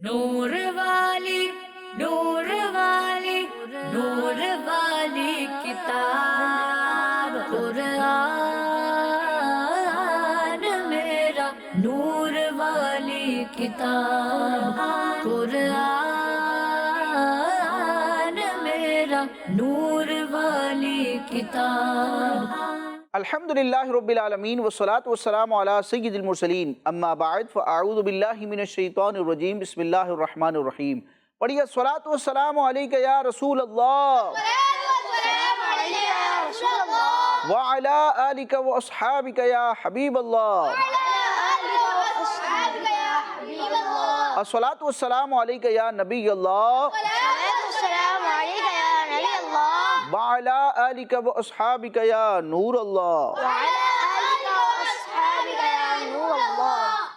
نور والی نور والی نور والی کتاب قرآن میرا نور والی کتاب قرآن میرا نور والی کتاب۔ الحمدللہ رب العالمین والصلاة والسلام علی سید المرسلین، اما بعد فاعوذ باللہ من الشیطان الرجیم، بسم اللہ الرحمن الرحیم۔ پڑھیے الصلاۃ والسلام علیک یا رسول اللہ وعلی آلک واصحابک یا حبیب اللہ، الصلاۃ والسلام علیک یا نبی اللہ وعلی آلک واصحابک یا نور اللہ۔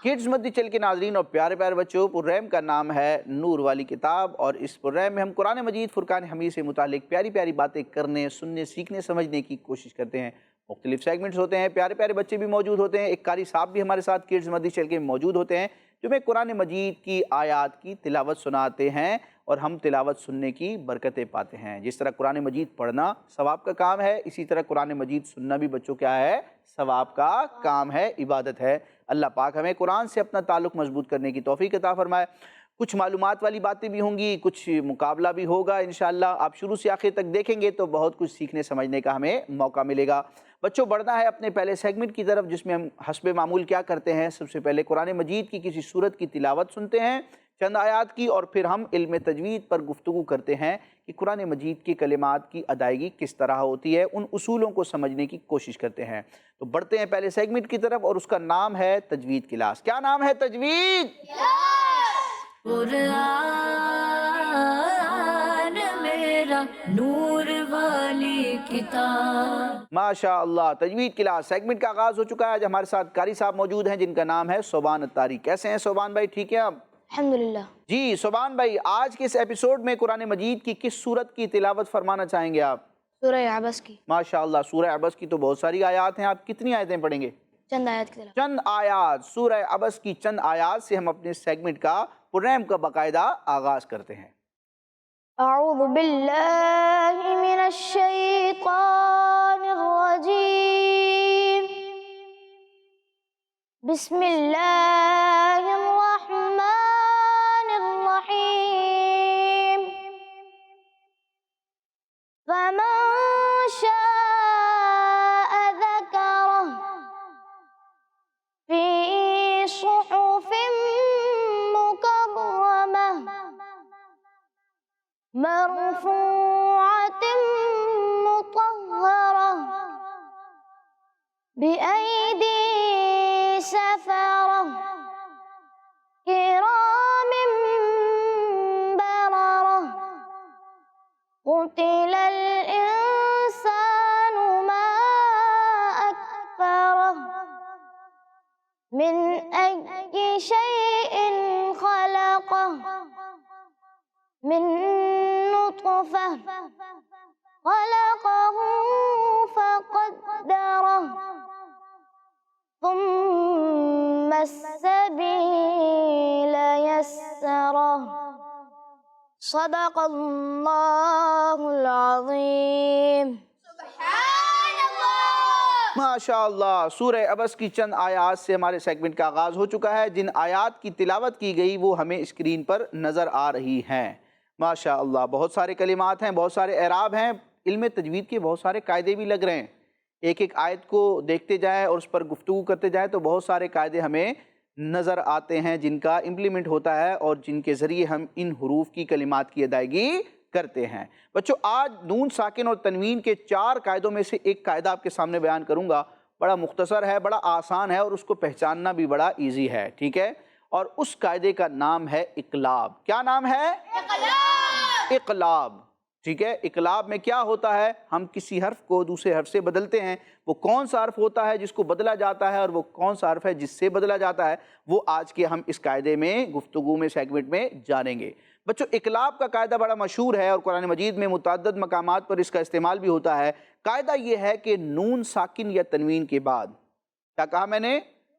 کڈز مدی چل کے ناظرین اور پیارے پیارے بچوں، پررحم کا نام ہے نور والی کتاب، اور اس پررحم میں ہم قرآن مجید فرقان حمید سے متعلق پیاری پیاری باتیں کرنے، سننے، سیکھنے، سمجھنے کی کوشش کرتے ہیں۔ مختلف سیگمنٹس ہوتے ہیں، پیارے پیارے بچے بھی موجود ہوتے ہیں، ایک قاری صاحب بھی ہمارے ساتھ کڈز مدی چل کے موجود ہوتے ہیں جو میں قرآن مجید کی آیات کی تلاوت سناتے ہیں، اور ہم تلاوت سننے کی برکتیں پاتے ہیں۔ جس طرح قرآن مجید پڑھنا ثواب کا کام ہے، اسی طرح قرآن مجید سننا بھی بچوں کیا ہے؟ ثواب کا کام ہے، عبادت ہے۔ اللہ پاک ہمیں قرآن سے اپنا تعلق مضبوط کرنے کی توفیق عطا فرمائے۔ کچھ معلومات والی باتیں بھی ہوں گی، کچھ مقابلہ بھی ہوگا انشاءاللہ۔ آپ شروع سے آخر تک دیکھیں گے تو بہت کچھ سیکھنے سمجھنے کا ہمیں موقع ملے گا۔ بچوں، بڑھنا ہے اپنے پہلے سیگمنٹ کی طرف، جس میں ہم حسب معمول کیا کرتے ہیں، سب سے پہلے قرآن مجید کی کسی سورت کی تلاوت سنتے ہیں، چند آیات کی، اور پھر ہم علم تجوید پر گفتگو کرتے ہیں کہ قرآن مجید کے کلمات کی ادائیگی کس طرح ہوتی ہے، ان اصولوں کو سمجھنے کی کوشش کرتے ہیں۔ تو بڑھتے ہیں پہلے سیگمنٹ کی طرف، اور اس کا نام ہے تجوید کلاس۔ کیا نام ہے؟ تجوید قرآن میرا نور والی کتاب۔ ماشاء اللہ، تجوید کلاس سیگمنٹ کا آغاز ہو چکا ہے۔ آج ہمارے ساتھ قاری صاحب موجود ہیں جن کا نام ہے صوبان اتاری۔ کیسے ہیں صوبان بھائی؟ ٹھیک ہے آپ؟ الحمدللہ۔ جی صوبان بھائی، آج کے اس ایپیسوڈ میں قرآن مجید کی کس سورت کی تلاوت فرمانا چاہیں گے آپ؟ سورہ عبس کی ماشاءاللہ، سورہ عبس کی تو بہت ساری آیات ہیں، آپ کتنی آیتیں پڑھیں گے؟ چند آیات کی تلاوت۔ چند آیات، سورہ عبس کی چند آیات سے ہم اپنے سیگمنٹ کا پررحم کا باقاعدہ آغاز کرتے ہیں۔ اعوذ باللہ من الشیطان الرجیم، بسم اللہ الرحمن الرحیم، فمن شاء ذکرہ فی صحف مکرمہ مرفوعۃ مطہرہ بأیدی سفرہ کرام بررہ قتل الانسان ما اکفرہ من ای شیء خلقہ من نطفہ خلقہ فقدرہ ثم السبیل یسرہ۔ صدق اللہ العظیم۔ ماشاءاللہ، سورہ عبس کی چند آیات سے ہمارے سیگمنٹ کا آغاز ہو چکا ہے۔ جن آیات کی تلاوت کی گئی وہ ہمیں اسکرین پر نظر آ رہی ہیں۔ ماشاءاللہ، بہت سارے کلمات ہیں، بہت سارے اعراب ہیں، علم تجوید کے بہت سارے قاعدے بھی لگ رہے ہیں۔ ایک ایک آیت کو دیکھتے جائیں اور اس پر گفتگو کرتے جائیں تو بہت سارے قاعدے ہمیں نظر آتے ہیں جن کا امپلیمنٹ ہوتا ہے اور جن کے ذریعے ہم ان حروف کی کلمات کی ادائیگی کرتے ہیں۔ بچوں، آج نون ساکن اور تنوین کے 4 قاعدوں میں سے ایک قاعدہ آپ کے سامنے بیان کروں گا۔ بڑا مختصر ہے، بڑا آسان ہے، اور اس کو پہچاننا بھی بڑا ایزی ہے، ٹھیک ہے؟ اور اس قاعدے کا نام ہے اقلاب۔ کیا نام ہے؟ اقلاب، ٹھیک ہے؟ اقلاب میں کیا ہوتا ہے؟ ہم کسی حرف کو دوسرے حرف سے بدلتے ہیں۔ وہ کون سا حرف ہوتا ہے جس کو بدلا جاتا ہے، اور وہ کون سا حرف ہے جس سے بدلا جاتا ہے، وہ آج کے ہم اس قاعدے میں گفتگو میں سیگمنٹ میں جانیں گے۔ بچوں، اقلاب کا قاعدہ بڑا مشہور ہے اور قرآن مجید میں متعدد مقامات پر اس کا استعمال بھی ہوتا ہے۔ قاعدہ یہ ہے کہ نون ساکن یا تنوین کے بعد، کیا کہا میں نے؟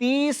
30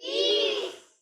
30।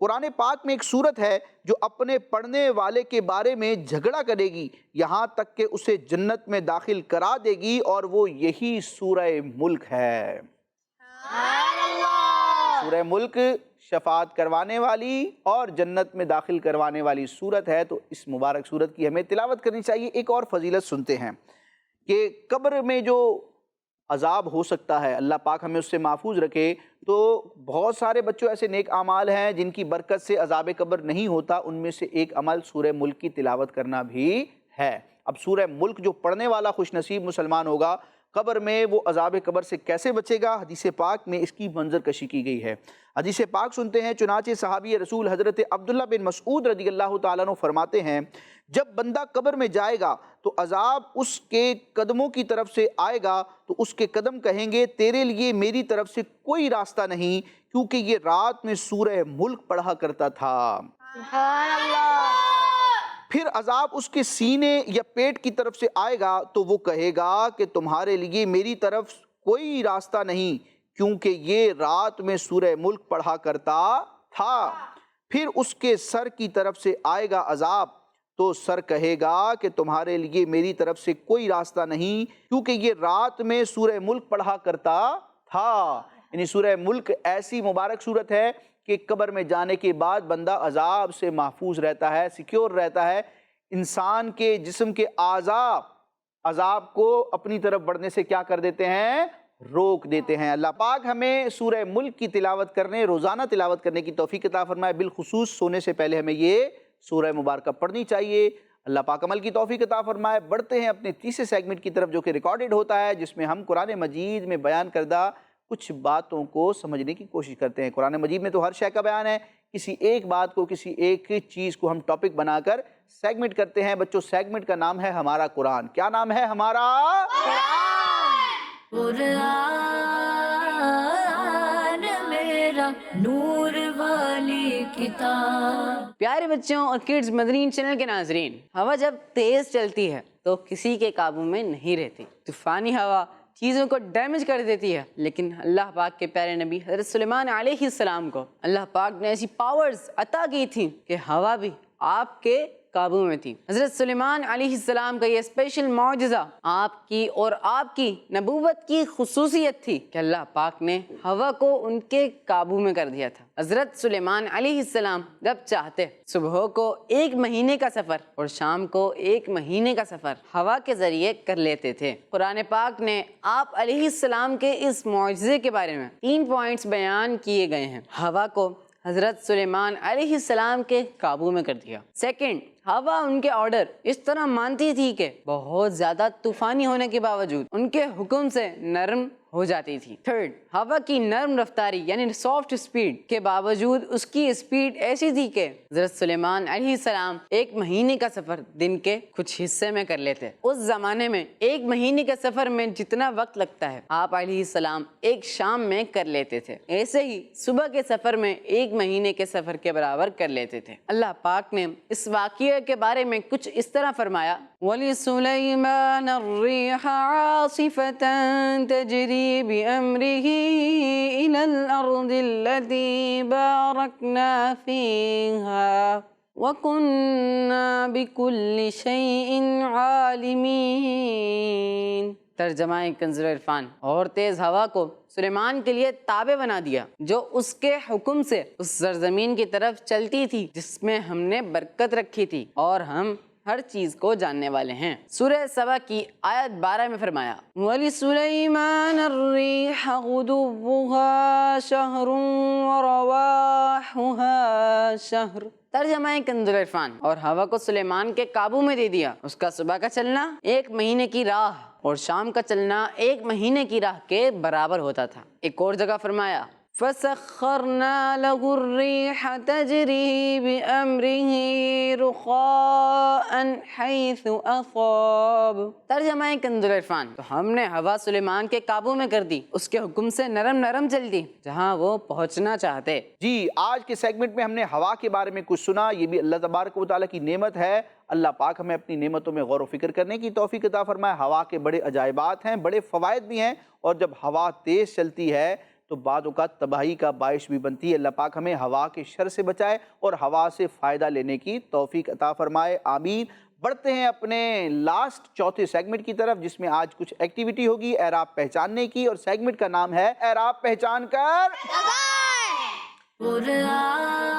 قرآن پاک میں ایک سورت ہے جو اپنے پڑھنے والے کے بارے میں جھگڑا کرے گی یہاں تک کہ اسے جنت میں داخل کرا دے گی، اور وہ یہی سورہ ملک ہے۔ سورہ ملک شفاعت کروانے والی اور جنت میں داخل کروانے والی سورت ہے، تو اس مبارک سورت کی ہمیں تلاوت کرنی چاہیے۔ ایک اور فضیلت سنتے ہیں کہ قبر میں جو عذاب ہو سکتا ہے، اللہ پاک ہمیں اس سے محفوظ رکھے، تو بہت سارے بچوں ایسے نیک اعمال ہیں جن کی برکت سے عذاب قبر نہیں ہوتا، ان میں سے ایک عمل سورہ ملک کی تلاوت کرنا بھی ہے۔ اب سورہ ملک جو پڑھنے والا خوش نصیب مسلمان ہوگا، قبر میں وہ عذاب قبر سے کیسے بچے گا، حدیث پاک میں اس کی منظر کشی کی گئی ہے۔ حدیث پاک سنتے ہیں، چنانچہ صحابی رسول حضرت عبداللہ بن مسعود رضی اللہ تعالیٰ عنہ فرماتے ہیں، جب بندہ قبر میں جائے گا تو عذاب اس کے قدموں کی طرف سے آئے گا، تو اس کے قدم کہیں گے تیرے لیے میری طرف سے کوئی راستہ نہیں، کیونکہ یہ رات میں سورہ ملک پڑھا کرتا تھا۔ سبحان اللہ۔ پھر عذاب اس کے سینے یا پیٹ کی طرف سے آئے گا تو وہ کہے گا کہ تمہارے لیے میری طرف کوئی راستہ نہیں، کیونکہ یہ رات میں سورہ ملک پڑھا کرتا تھا۔ پھر اس کے سر کی طرف سے آئے گا عذاب، تو سر کہے گا کہ تمہارے لیے میری طرف سے کوئی راستہ نہیں، کیونکہ یہ رات میں سورہ ملک پڑھا کرتا تھا۔ یعنی سورہ ملک ایسی مبارک صورت ہے کہ قبر میں جانے کے بعد بندہ عذاب سے محفوظ رہتا ہے، سیکیور رہتا ہے۔ انسان کے جسم کے اعضاء عذاب کو اپنی طرف بڑھنے سے کیا کر دیتے ہیں؟ روک دیتے ہیں۔ اللہ پاک ہمیں سورہ ملک کی تلاوت کرنے، روزانہ تلاوت کرنے کی توفیق عطا فرمائے۔ بالخصوص سونے سے پہلے ہمیں یہ سورہ مبارکہ پڑھنی چاہیے۔ اللہ پاک عمل کی توفیق عطا فرمائے۔ بڑھتے ہیں اپنے تیسرے سیگمنٹ کی طرف جو کہ ریکارڈڈ ہوتا ہے، جس میں ہم قرآن مجید میں بیان کردہ کچھ باتوں کو سمجھنے کی کوشش کرتے ہیں۔ قرآن مجید میں تو ہر شے کا بیان ہے، کسی ایک بات کو، کسی ایک چیز کو ہم ٹاپک بنا کر سیگمنٹ کرتے ہیں۔ بچوں، سیگمنٹ کا نام ہے ہمارا قرآن۔ کیا نام ہے ہمارا؟ قرآن میرا نور والی کتاب۔ پیارے بچوں اور کڈز مدنین چینل کے ناظرین، ہوا جب تیز چلتی ہے تو کسی کے قابو میں نہیں رہتی۔ طوفانی ہوا چیزوں کو ڈیمیج کر دیتی ہے، لیکن اللہ پاک کے پیارے نبی حضرت سلیمان علیہ السلام کو اللہ پاک نے ایسی پاورز عطا کی تھی کہ ہوا بھی آپ کے قابو میں تھی۔ حضرت سلیمان علیہ السلام کا یہ اسپیشل معجزہ آپ کی اور آپ کی نبوت کی خصوصیت تھی کہ اللہ پاک نے ہوا کو ان کے قابو میں کر دیا تھا۔ حضرت سلیمان علیہ السلام جب چاہتے صبح کو 1 مہینے کا سفر اور شام کو 1 مہینے کا سفر ہوا کے ذریعے کر لیتے تھے۔ قرآن پاک نے آپ علیہ السلام کے اس معجزے کے بارے میں 3 پوائنٹس بیان کیے گئے ہیں۔ ہوا کو حضرت سلیمان علیہ السلام کے قابو میں کر دیا۔ سیکنڈ، ہوا ان کے آرڈر اس طرح مانتی تھی کہ بہت زیادہ طوفانی ہونے کے باوجود ان کے حکم سے نرم ہو جاتی تھی۔ تھرڈ، ہوا کی نرم رفتاری یعنی سافٹ سپیڈ کے باوجود اس کی سپیڈ ایسی تھی کہ حضرت سلیمان علیہ السلام 1 مہینے کا سفر دن کے کچھ حصے میں کر لیتے۔ اس زمانے میں 1 مہینے کے سفر میں جتنا وقت لگتا ہے آپ علیہ السلام 1 شام میں کر لیتے تھے، ایسے ہی صبح کے سفر میں 1 مہینے کے سفر کے برابر کر لیتے تھے۔ اللہ پاک نے اس واقعے کے بارے میں کچھ اس طرح فرمایا، وَلِسُلَيْمَانَ الرِّيحَ عَاصِفَةً تَجْرِي بِأَمْرِهِ إِلَى الْأَرْضِ الَّتِي بَارَكْنَا فِيهَا وَكُنَّا بِكُلِّ شَيْءٍ عَالِمِينَ۔ ترجمہ کنز العرفان، اور تیز ہوا کو سلیمان کے لیے تابع بنا دیا جو اس کے حکم سے اس سرزمین کی طرف چلتی تھی جس میں ہم نے برکت رکھی تھی، اور ہم ہر چیز کو جاننے والے ہیں۔ سورہ سبا کی آیت 12 میں فرمایا، وَلِسُلَيْمَانَ الرِّيحَ غُدُوُّهَا شَهْرٌ وَرَوَاحُهَا شَهْرٌ۔ ترجمہ کنز العرفان، اور ہوا کو سلیمان کے قابو میں دے دیا، اس کا صبح کا چلنا 1 مہینے کی راہ اور شام کا چلنا 1 مہینے کی راہ کے برابر ہوتا تھا۔ ایک اور جگہ فرمایا، فَسَخَّرْنَا لَهُ الرِّيحَ تَجْرِي بِأَمْرِهِ رُخَاءً حَيْثُ أَصَابَ۔ ترجمہ کنز العرفان، تو ہم نے ہوا سلیمان کے قابو میں کر دی، اس کے حکم سے نرم نرم چلتی جہاں وہ پہنچنا چاہتے۔ جی، آج کے سیگمنٹ میں ہم نے ہوا کے بارے میں کچھ سنا، یہ بھی اللہ تبارک و تعالیٰ کی نعمت ہے۔ اللہ پاک ہمیں اپنی نعمتوں میں غور و فکر کرنے کی توفیق عطا فرمائے۔ ہوا کے بڑے عجائبات ہیں، بڑے فوائد بھی ہیں، اور جب ہوا تیز چلتی ہے تو تو بعض اوقات تباہی کا باعث بھی بنتی ہے۔ اللہ پاک ہمیں ہوا کے شر سے بچائے اور ہوا سے فائدہ لینے کی توفیق عطا فرمائے، آمین۔ بڑھتے ہیں اپنے لاسٹ چوتھے سیگمنٹ کی طرف، جس میں آج کچھ ایکٹیویٹی ہوگی اعراب پہچاننے کی، اور سیگمنٹ کا نام ہے اعراب پہچان کر قرآن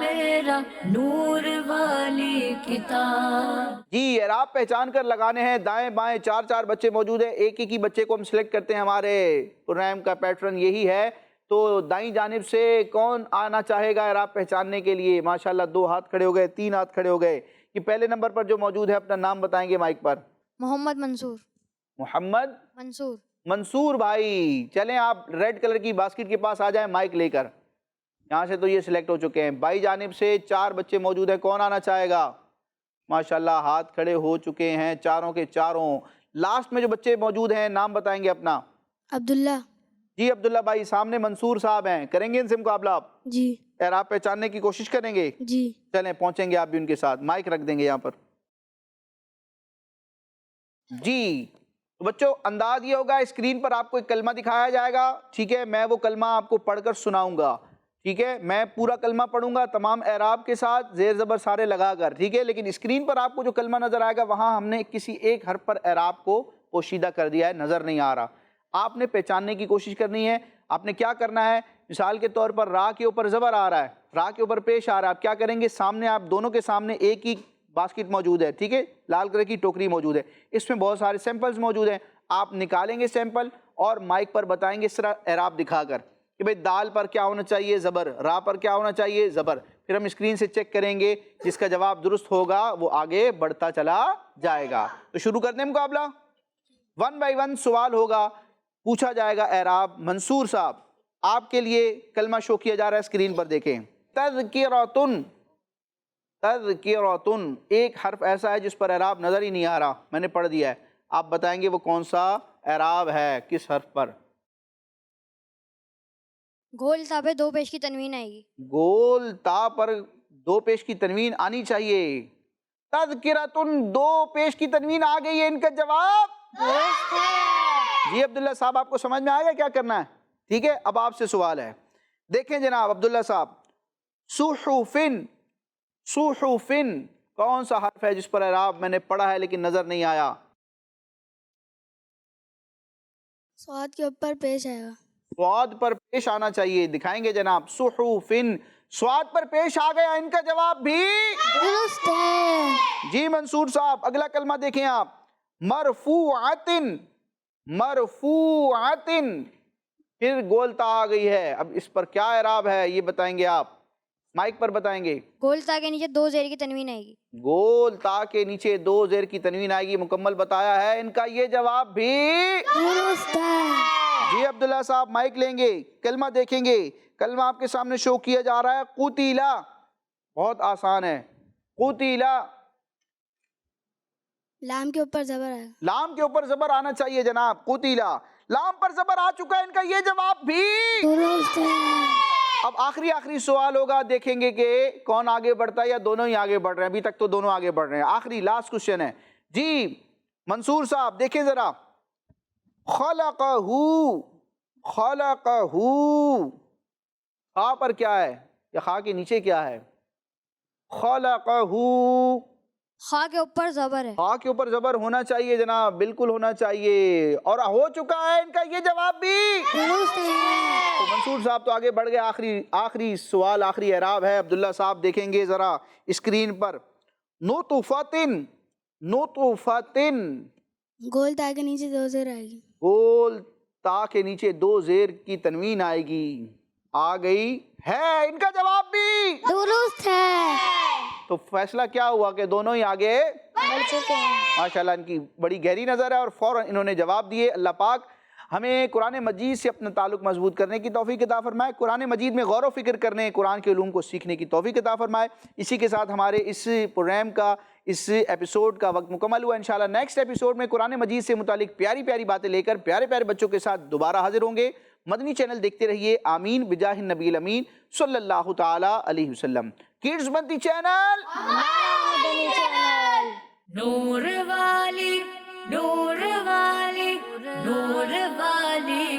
میرا نور والی کتاب۔ جی، اعراب پہچان کر لگانے ہیں۔ دائیں بائیں چار چار بچے موجود ہیں، ایک ایک ہی بچے کو ہم سلیکٹ کرتے ہیں، ہمارے پروگرام کا پیٹرن یہی ہے۔ تو دائیں جانب سے کون آنا چاہے گا اعراب پہچاننے کے لیے؟ ماشاءاللہ 2 ہاتھ کھڑے ہو گئے، 3 ہاتھ کھڑے ہو گئے۔ یہ پہلے نمبر پر جو موجود ہے اپنا نام بتائیں گے مائک پر۔ محمد منصور۔ محمد منصور۔ منصور بھائی، چلیں آپ ریڈ کلر کی باسکٹ کے پاس آ جائیں مائک لے کر۔ یہاں سے تو یہ سلیکٹ ہو چکے ہیں۔ بائی جانب سے 4 بچے موجود ہیں، کون آنا چاہے گا؟ ماشاءاللہ ہاتھ کھڑے ہو چکے ہیں چاروں کے چاروں۔ لاسٹ میں جو بچے موجود ہیں نام بتائیں گے اپنا۔ عبداللہ۔ جی عبداللہ بھائی، سامنے منصور صاحب ہیں، کریں گے ان سے مقابلہ آپ؟ جی اعراب پہچاننے کی کوشش کریں گے؟ جی۔ چلیں پہنچیں گے آپ بھی ان کے ساتھ، مائک رکھ دیں گے یہاں پر۔ جی تو بچوں انداز یہ ہوگا، اسکرین پر آپ کو ایک کلمہ دکھایا جائے گا، ٹھیک ہے؟ میں وہ کلمہ آپ کو پڑھ کر سناؤں گا، ٹھیک ہے؟ میں پورا کلمہ پڑھوں گا تمام اعراب کے ساتھ، زیر زبر سارے لگا کر، ٹھیک ہے؟ لیکن اسکرین پر آپ کو جو کلمہ نظر آئے گا وہاں ہم نے کسی ایک حرف پر اعراب کو پوشیدہ کر دیا ہے، نظر نہیں آ رہا۔ آپ نے پہچاننے کی کوشش کرنی ہے۔ آپ نے کیا کرنا ہے؟ مثال کے طور پر را کے اوپر زبر آ رہا ہے، را کے اوپر پیش آ رہا ہے، آپ کیا کریں گے؟ سامنے آپ دونوں کے سامنے ایک ہی باسکٹ موجود ہے، ٹھیک ہے؟ لال کلر کی ٹوکری موجود ہے، اس میں بہت سارے سیمپلز موجود ہیں۔ آپ نکالیں گے سیمپل اور مائک پر بتائیں گے اس طرح اعراب دکھا کر کہ بھئی دال پر کیا ہونا چاہیے؟ زبر۔ را پر کیا ہونا چاہیے؟ زبر۔ پھر ہم اسکرین سے چیک کریں گے، جس کا جواب درست ہوگا وہ آگے بڑھتا چلا جائے گا۔ تو شروع کرتے ہیں مقابلہ۔ 1 بائی 1 سوال ہوگا، پوچھا جائے گا اعراب۔ منصور صاحب آپ کے لیے کلمہ شو کیا جا رہا ہے، اسکرین پر دیکھیں۔ تذکرۃن۔ تذکرۃن، ایک حرف ایسا ہے جس پر اعراب نظر ہی نہیں آ رہا، میں نے پڑھ دیا ہے، آپ بتائیں گے وہ کون سا اعراب ہے، کس حرف پر؟ گول تا پہ 2 پیش کی تنوین آئے گی۔ گول تا پر 2 پیش کی تنوین آنی چاہیے۔ تذکرۃن، 2 پیش کی تنوین آ گئی ہے، ان کا جواب درست ہے۔ جی عبداللہ صاحب آپ کو سمجھ میں آ گیا کیا کرنا ہے؟ ٹھیک ہے، اب آپ سے سوال ہے، دیکھیں جناب عبداللہ صاحب، صحفن، صحفن کون سا حرف ہے جس پر اعراب میں نے پڑھا ہے لیکن نظر نہیں آیا؟ صاد کے اوپر پیش آئے گا۔ سواد پر پیش آنا چاہیے، دکھائیں گے جناب۔ صحفن، سواد پر پیش آ گیا، ان کا جواب بھی درست ہے۔ جی منصور صاحب اگلا کلمہ دیکھیں آپ۔ مرفوعتن، مرفوعتن، پھر گولتا آ گئی ہے، اب اس پر کیا اعراب ہے یہ بتائیں گے آپ، مائک پر بتائیں گے۔ گول تا کے نیچے 2 زیر کی تنوین آئے گی۔ گول تا کے نیچے 2 زیر کی تنوین آئے گی، مکمل بتایا ہے، ان کا یہ جواب بھی درست ہے۔ جی عبداللہ صاحب مائک لیں گے، کلمہ دیکھیں گے، کلمہ آپ کے سامنے شو کیا جا رہا ہے، قتیلا، بہت آسان ہے، قتیلا۔ لام کے اوپر زبر آئے گا۔ لام کے اوپر زبر آنا چاہیے جناب، قتیلا، لام پر زبر آ چکا ہے، ان کا یہ جواب بھی درست ہے۔ اب آخری سوال ہوگا، دیکھیں گے کہ کون آگے بڑھتا ہے یا دونوں ہی آگے بڑھ رہے ہیں، ابھی تک تو دونوں آگے بڑھ رہے ہیں، آخری لاسٹ کوشچن ہے۔ جی منصور صاحب دیکھیں ذرا، خلقہ، خلقہ، خا پر کیا ہے یا خا کے نیچے کیا ہے؟ خلقہ، خا کے اوپر زبر ہے۔ خا کے اوپر زبر ہونا چاہیے جناب، بالکل ہونا چاہیے، اور ہو چکا ہے، ان کا یہ جواب بھی درست ہے۔ تو منصور صاحب تو آگے بڑھ گئے۔ آخری سوال، آخری اعراب ہے، عبداللہ صاحب دیکھیں گے ذرا اسکرین پر۔ نطفتن، نطفتن، گول تا کے نیچے 2 زیر آئے گی۔ گول تا کے نیچے 2 زیر کی تنوین آئے گی، آ گئی ہے، ان کا جواب بھی درست ہے۔ تو فیصلہ کیا ہوا کہ دونوں ہی آگے بڑھ چکے ہیں۔ ماشاءاللہ، ان کی بڑی گہری نظر ہے اور فوراً انہوں نے جواب دیے۔ اللہ پاک ہمیں قرآن مجید سے اپنا تعلق مضبوط کرنے کی توفیق عطا فرمائے، قرآن مجید میں غور و فکر کرنے، قرآن کے علوم کو سیکھنے کی توفیق عطا فرمائے۔ اسی کے ساتھ ہمارے اس پروگرام کا، اس ایپیسوڈ کا وقت مکمل ہوا۔ انشاءاللہ نیکسٹ ایپیسوڈ میں قرآن مجید سے متعلق پیاری پیاری باتیں لے کر پیارے پیارے بچوں کے ساتھ دوبارہ حاضر ہوں گے۔ مدنی چینل دیکھتے رہیے، آمین بجاہ النبی الامین صلی اللہ تعالی علیہ وسلم۔ کڈز مدنی چینل، مدنی چینل، نور والی، نور والی، نور والی